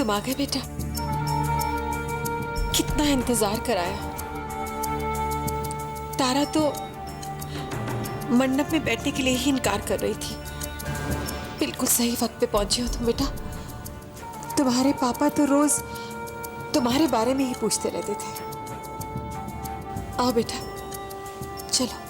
तुम आ गए बेटा। कितना इंतजार कराया। तारा तो मंडप में बैठने के लिए ही इनकार कर रही थी। बिल्कुल सही वक्त पे पहुंचे हो तुम बेटा। तुम्हारे पापा तो रोज तुम्हारे बारे में ही पूछते रहते थे। आओ बेटा, चलो।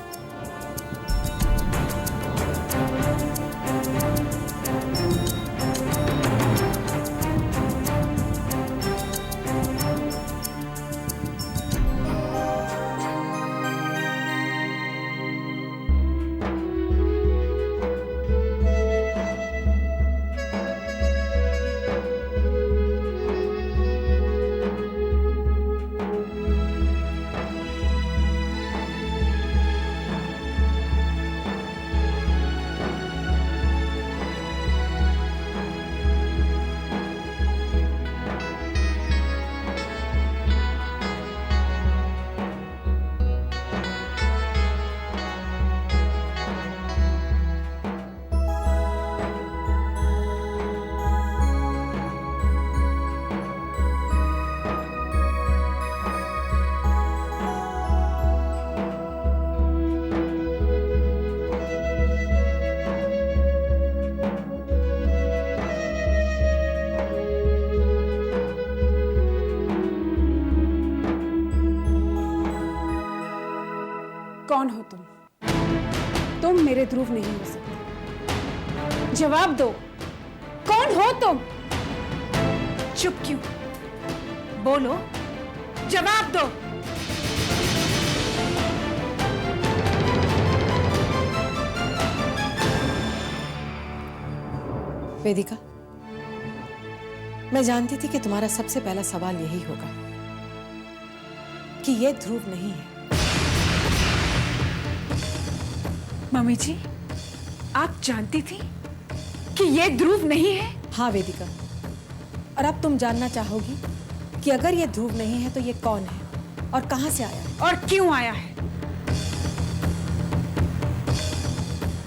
कौन हो तुम? तुम मेरे ध्रुव नहीं हो सकते। जवाब दो, कौन हो तुम? चुप क्यों? बोलो, जवाब दो। वेदिका, मैं जानती थी कि तुम्हारा सबसे पहला सवाल यही होगा कि यह ध्रुव नहीं है। मम्मी जी, आप जानती थी कि ये ध्रुव नहीं है? हाँ वेदिका, और अब तुम जानना चाहोगी कि अगर ये ध्रुव नहीं है तो ये कौन है और कहां से आया है और क्यों आया है?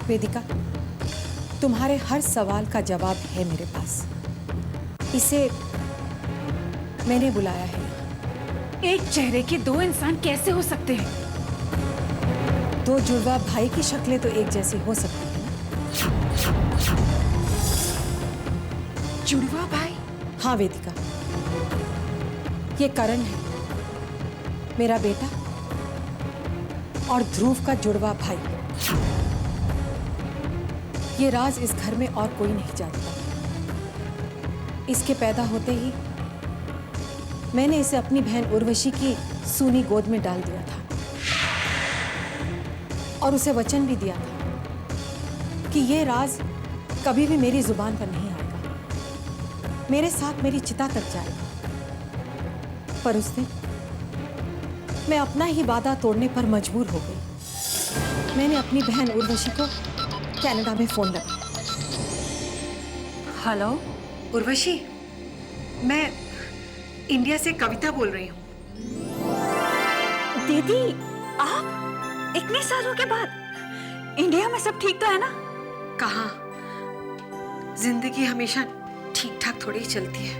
वेदिका, तुम्हारे हर सवाल का जवाब है मेरे पास। इसे मैंने बुलाया है। एक चेहरे के दो इंसान कैसे हो सकते हैं? दो जुड़वा भाई की शक्लें तो एक जैसी हो सकती है ना? जुड़वा भाई? हाँ वेदिका, ये करण है, मेरा बेटा, और ध्रुव का जुड़वा भाई। ये राज इस घर में और कोई नहीं जानता। इसके पैदा होते ही मैंने इसे अपनी बहन उर्वशी की सूनी गोद में डाल दिया था और उसे वचन भी दिया था कि ये राज कभी भी मेरी जुबान पर नहीं आएगा, मेरे साथ मेरी चिता तक जाएगा। पर उस दिन मैं अपना ही वादा तोड़ने पर मजबूर हो गई। मैंने अपनी बहन उर्वशी को कनाडा में फोन लगाया। हेलो उर्वशी, मैं इंडिया से कविता बोल रही हूँ। दीदी, आप इतने सालों के बाद इंडिया में सब ठीक तो है ना? कहाँ, जिंदगी हमेशा ठीक ठाक थोड़ी ही चलती है।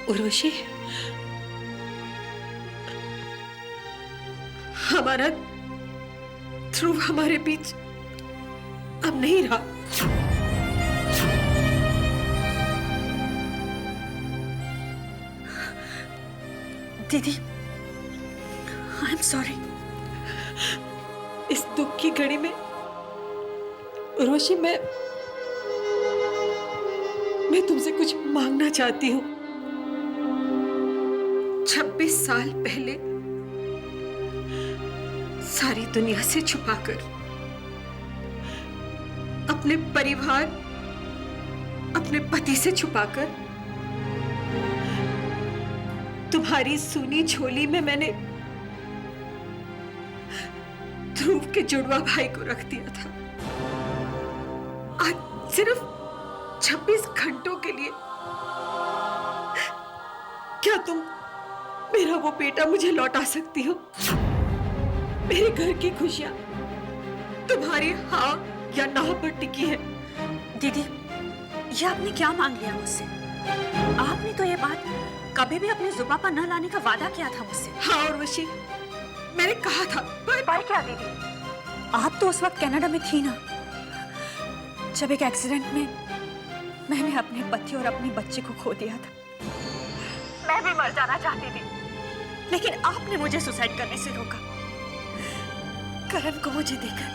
उर्वशी, हमारा ध्रुव हमारे बीच अब नहीं रहा। दीदी, आई एम सॉरी। इस दुख की घड़ी में उर्वशी, मैं तुमसे कुछ मांगना चाहती हूँ। 26 साल पहले सारी दुनिया से छुपाकर, अपने परिवार, अपने पति से छुपाकर, तुम्हारी सूनी झोली में मैंने ध्रुव के जुड़वा भाई को रख दिया था। आज सिर्फ 26 घंटों के लिए क्या तुम मेरा वो बेटा मुझे लौटा सकती हो? मेरे घर की खुशियां तुम्हारी हाँ या ना पर टिकी है। दीदी, ये आपने क्या मांग लिया मुझसे? आपने तो ये बात कभी भी अपनी जुबान पर न लाने का वादा किया था मुझसे। हाँ उर्वशी, मैंने कहा था पर क्या दीदी, आप तो उस वक्त कनाडा में थी ना, जब एक एक्सीडेंट में मैंने अपने पति और अपने बच्चे को खो दिया था। मैं भी मर जाना चाहती थी, लेकिन आपने मुझे सुसाइड करने से रोका। करण को मुझे देकर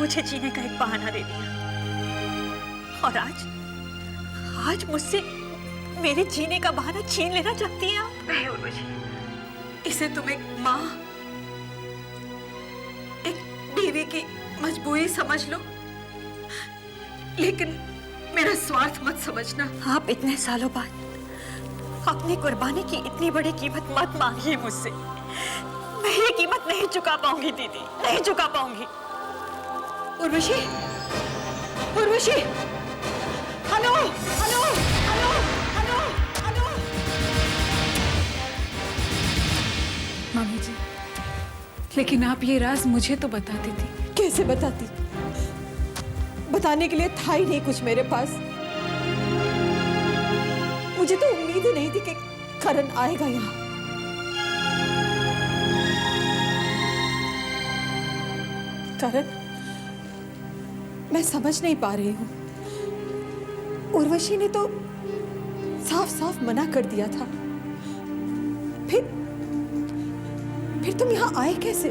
मुझे जीने का एक बहाना दे दिया, और आज मुझसे मेरे जीने का बहाना छीन लेना चाहती हैं आप। नहीं उर्वशी, इसे तुम एक माँ, एक बीवी की मजबूरी समझ लो, लेकिन मेरा स्वार्थ मत समझना। आप इतने सालों बाद अपनी कुर्बानी की इतनी बड़ी कीमत मत मांगिए मुझसे। मैं ये कीमत नहीं चुका पाऊंगी दीदी, नहीं चुका पाऊंगी। Urvashi, Urvashi, hello hello hello hello hello. Mummy जी, लेकिन आप ये राज मुझे तो बताती थी। कैसे बताती? बताने के लिए था ही नहीं कुछ मेरे पास। मुझे तो उम्मीद ही नहीं थी कि करण आएगा यहाँ। करण, मैं समझ नहीं पा रही हूँ। उर्वशी ने तो साफ साफ मना कर दिया था, फिर तुम यहाँ आए कैसे?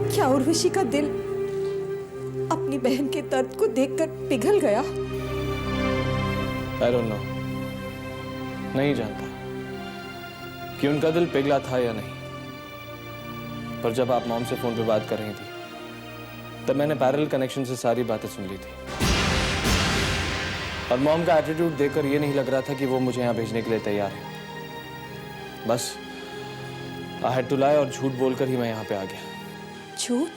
क्या उर्वशी का दिल अपनी बहन के दर्द को देखकर पिघल गया? I don't know. नहीं जानता कि उनका दिल पिघला था या नहीं, पर जब आप मॉम से फोन पे बात कर रही थी तब मैंने पैरेलल कनेक्शन से सारी बातें सुन ली थी, और मॉम का एटीट्यूड देखकर ये नहीं लग रहा था कि वो मुझे यहाँ भेजने के लिए तैयार है। बस I had to lie, और झूठ बोलकर ही मैं यहाँ पे आ गया। झूठ?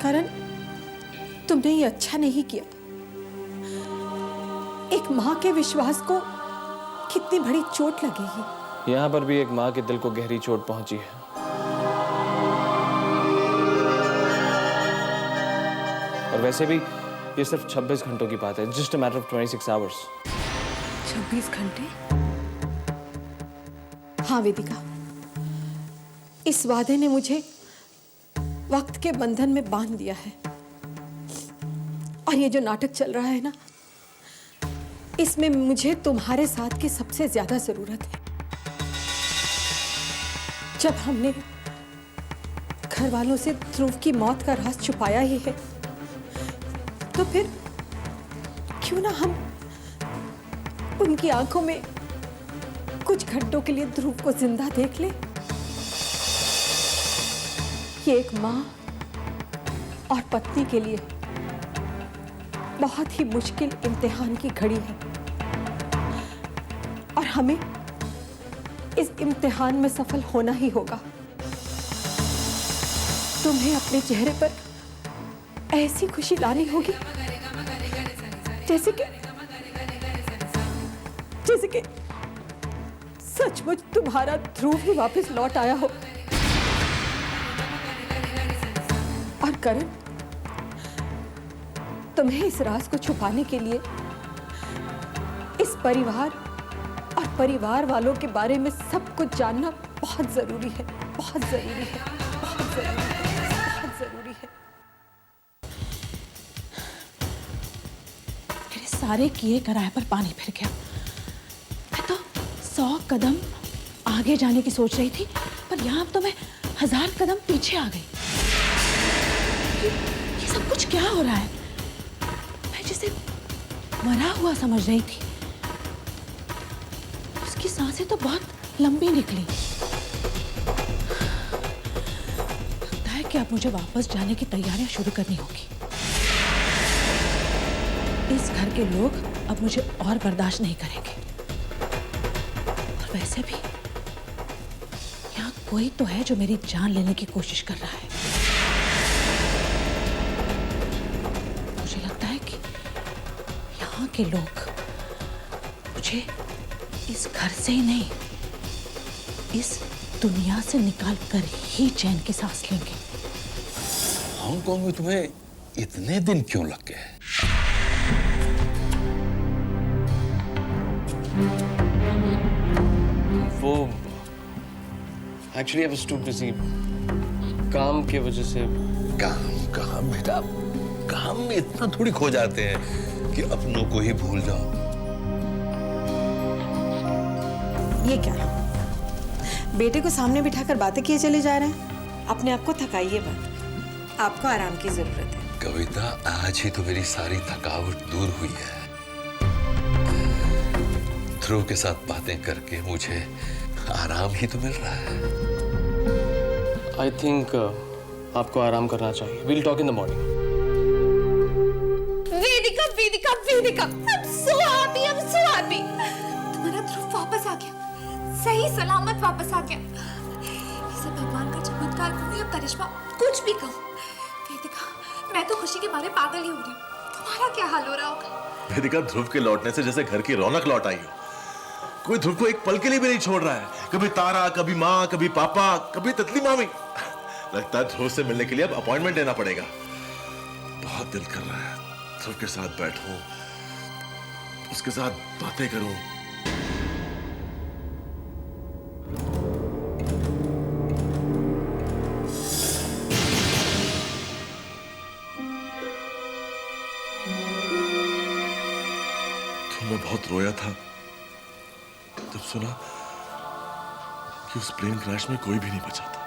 करण, तुमने ये अच्छा नहीं किया। एक माँ के विश्वास को कितनी बड़ी चोट लगेगी। यहाँ पर भी एक माँ के दिल को गहरी चोट पहुंची है। और वैसे भी ये सिर्फ 26 घंटों की बात है, just a matter of 26 hours. 26 घंटे? हाँ वेदिका, इस वादे ने मुझे वक्त के बंधन में बांध दिया है। और ये जो नाटक चल रहा है ना, इसमें मुझे तुम्हारे साथ की सबसे ज्यादा जरूरत है। जब हमने घर वालों से ध्रुव की मौत का राज छुपाया ही है, तो फिर क्यों ना हम उनकी आंखों में कुछ घंटों के लिए ध्रुव को जिंदा देख ले। ये एक माँ और पत्नी के लिए बहुत ही मुश्किल इम्तिहान की घड़ी है, और हमें इस इम्तिहान में सफल होना ही होगा। तुम्हें अपने चेहरे पर ऐसी खुशी लानी होगी जैसे कि सचमुच तुम्हारा ध्रुव ही वापस लौट आया हो। और करण, तुम्हें इस राज को छुपाने के लिए इस परिवार और परिवार वालों के बारे में सब कुछ जानना बहुत जरूरी है, बहुत जरूरी है, बहुत जरूरी है, बहुत जरूरी है। मेरे सारे किए कराए पर पानी फिर गया। मैं तो 100 कदम आगे जाने की सोच रही थी, पर यहाँ तो मैं 1000 कदम पीछे आ गई। ये सब कुछ क्या हो रहा है? मैं जिसे मरा हुआ समझ रही थी, उसकी सांसें तो बहुत लंबी निकली। लगता है कि अब मुझे वापस जाने की तैयारियां शुरू करनी होगी। इस घर के लोग अब मुझे और बर्दाश्त नहीं करेंगे। और वैसे भी यहाँ कोई तो है जो मेरी जान लेने की कोशिश कर रहा है। मुझे लगता है कि यहाँ के लोग मुझे इस घर से ही नहीं, इस दुनिया से निकाल कर ही चैन की सांस लेंगे। हांगकांग में तुम्हें इतने दिन क्यों लग गए? वो actually I was too busy, काम की वजह से। काम बेटा, काम में इतना थोड़ी खो जाते हैं कि अपनों को ही भूल जाओ। ये क्या है? बेटे को सामने बिठाकर बातें किए चले जा रहे हैं। अपने आप को थकाइए मत, आपको आराम की जरूरत है। कविता, आज ही तो मेरी सारी थकावट दूर हुई है। ध्रुव के साथ बातें करके मुझे आराम ही तो मिल रहा है। आई थिंक आपको आराम करना चाहिए। Will talk in the morning. Vedika Vedika Vedika, I'm so happy, I'm so happy। तुम्हारा ध्रुव वापस आ गया, सही सलामत वापस आ गया। ये सब भगवान का चमत्कार या करिश्मा, कुछ भी कहो। वेदिका, मैं तो खुशी के मारे पागल ही हो रही हूँ। तुम्हारा क्या हाल हो रहा होगा? वेदिका, ध्रुव के लौटने से जैसे घर की रौनक लौट आई हो। कोई ध्रुव को एक पल के लिए भी नहीं छोड़ रहा है। कभी तारा, कभी माँ, कभी पापा, कभी तितली मामी। लगता है ध्रुव से मिलने के लिए अब अपॉइंटमेंट लेना पड़ेगा। बहुत दिल कर रहा है ध्रुव के साथ बैठूं, उसके साथ बातें करूं। तो मैं बहुत रोया था जब सुना कि उस प्लेन क्रैश में कोई भी नहीं बचा था।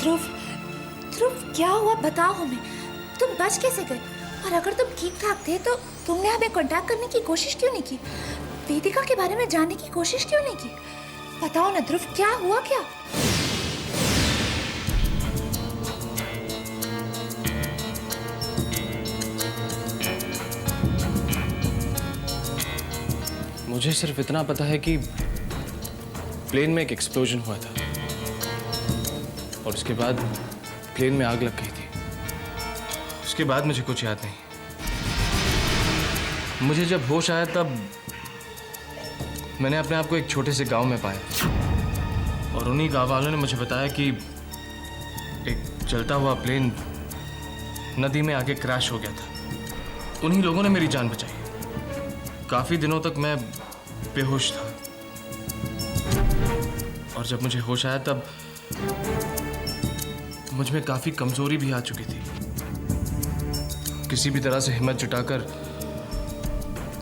ध्रुव, ध्रुव क्या हुआ बताओ हमें। तुम बच कैसे गए? और अगर तुम ठीक ठाक थे तो तुमने हमें कांटेक्ट करने की कोशिश क्यों नहीं की? वेदिका के बारे में जानने की कोशिश क्यों नहीं की? बताओ ना ध्रुव, क्या हुआ क्या? मुझे सिर्फ इतना पता है कि प्लेन में एक एक्सप्लोजन हुआ था और उसके बाद प्लेन में आग लग गई थी। उसके बाद मुझे कुछ याद नहीं। मुझे जब होश आया तब मैंने अपने आप को एक छोटे से गांव में पाया और उन्हीं गांव वालों ने मुझे बताया कि एक चलता हुआ प्लेन नदी में आके क्रैश हो गया था। उन्हीं लोगों ने मेरी जान बचाई। काफी दिनों तक मैं बेहोश था और जब मुझे होश आया तब मुझ में काफी कमजोरी भी आ चुकी थी। किसी भी तरह से हिम्मत जुटाकर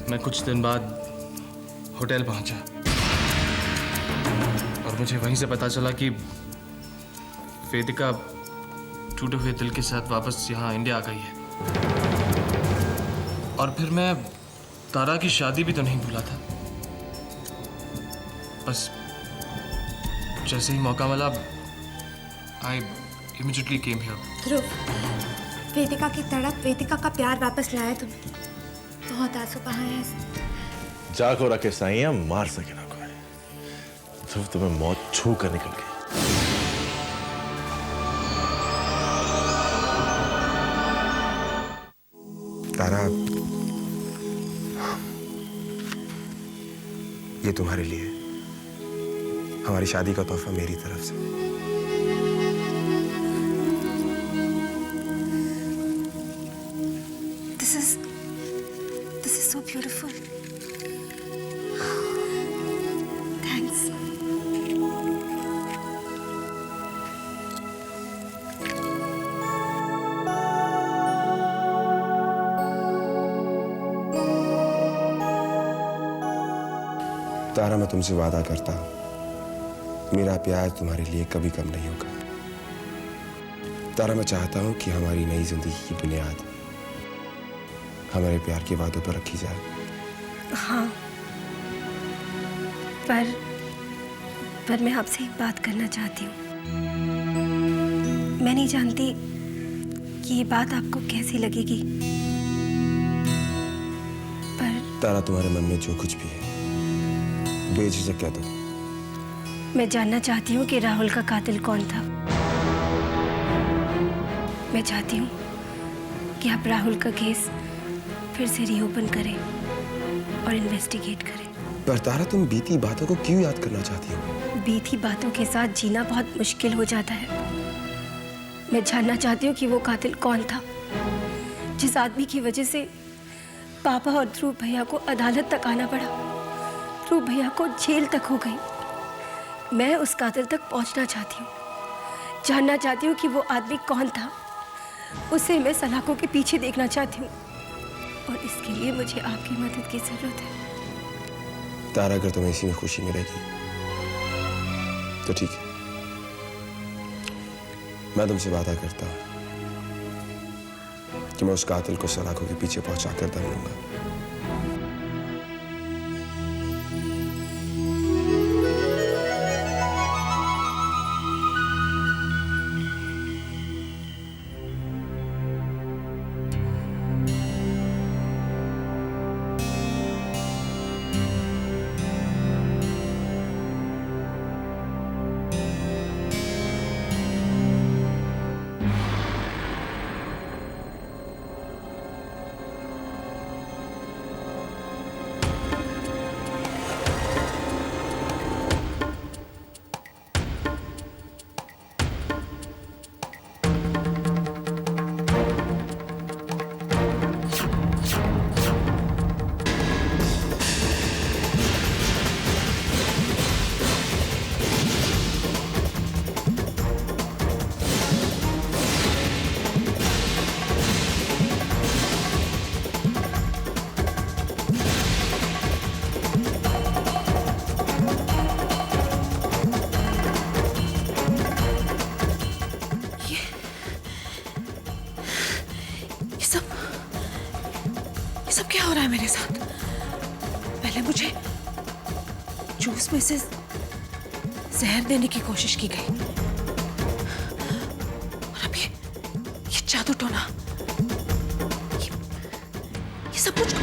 मैं कुछ दिन बाद होटल पहुंचा और मुझे वहीं से पता चला कि वेदिका टूटे हुए दिल के साथ वापस यहाँ इंडिया आ गई है। और फिर मैं तारा की शादी भी तो नहीं भूला था। बस जैसे ही मौका मिला आई इमीडिएटली केम हियर। ध्रुव, वेदिका की तड़प, वेदिका का प्यार वापस लाया तुम्हें। बहुत आंसू बहाए हैं। जाको रखे साइया, मार सके ना कोई। ध्रुव तुम्हें मौत छू कर निकल गई। तारा, ये तुम्हारे लिए हमारी शादी का तोहफा मेरी तरफ से। This is so beautiful. Thanks. तारा, मैं तुमसे वादा करता हूं, मेरा प्यार तुम्हारे लिए कभी कम नहीं होगा। तारा, मैं चाहता हूं कि हमारी नई जिंदगी की बुनियाद हमारे प्यार के वादों पर रखी जाए। हाँ, पर मैं आपसे एक बात करना चाहती हूँ। मैं नहीं जानती कि ये बात आपको कैसी लगेगी, पर तारा, तुम्हारे मन में जो कुछ भी है बेझिझक कह दो। मैं जानना चाहती हूँ कि राहुल का कातिल कौन था। मैं चाहती हूँ कि आप राहुल का केस फिर से रीओपन करें और इन्वेस्टिगेट करें। पर तारा, तुम बीती बातों को क्यों याद करना चाहती हो? बीती बातों के साथ जीना बहुत मुश्किल हो जाता है। मैं जानना चाहती हूँ कि वो कातिल कौन था। जिस आदमी की वजह से पापा और ध्रुव भैया को अदालत तक आना पड़ा, ध्रुव भैया को जेल तक हो गई। मैं उस कातिल तक पहुंचना चाहती हूँ, जानना चाहती हूँ कि वो आदमी कौन था। उसे मैं सलाखों के पीछे देखना चाहती हूँ और इसके लिए मुझे आपकी मदद की जरूरत है। तारा, अगर तुम्हें इसी में खुशी मिलेगी तो ठीक है। मैं तुमसे वादा करता हूं कि मैं उस कातिल को सलाखों के पीछे पहुंचाकर दम लूंगा। ये सब क्या हो रहा है मेरे साथ? पहले मुझे जूस में से जहर देने की कोशिश की गई और अब ये जादू टोना, ये सब कुछ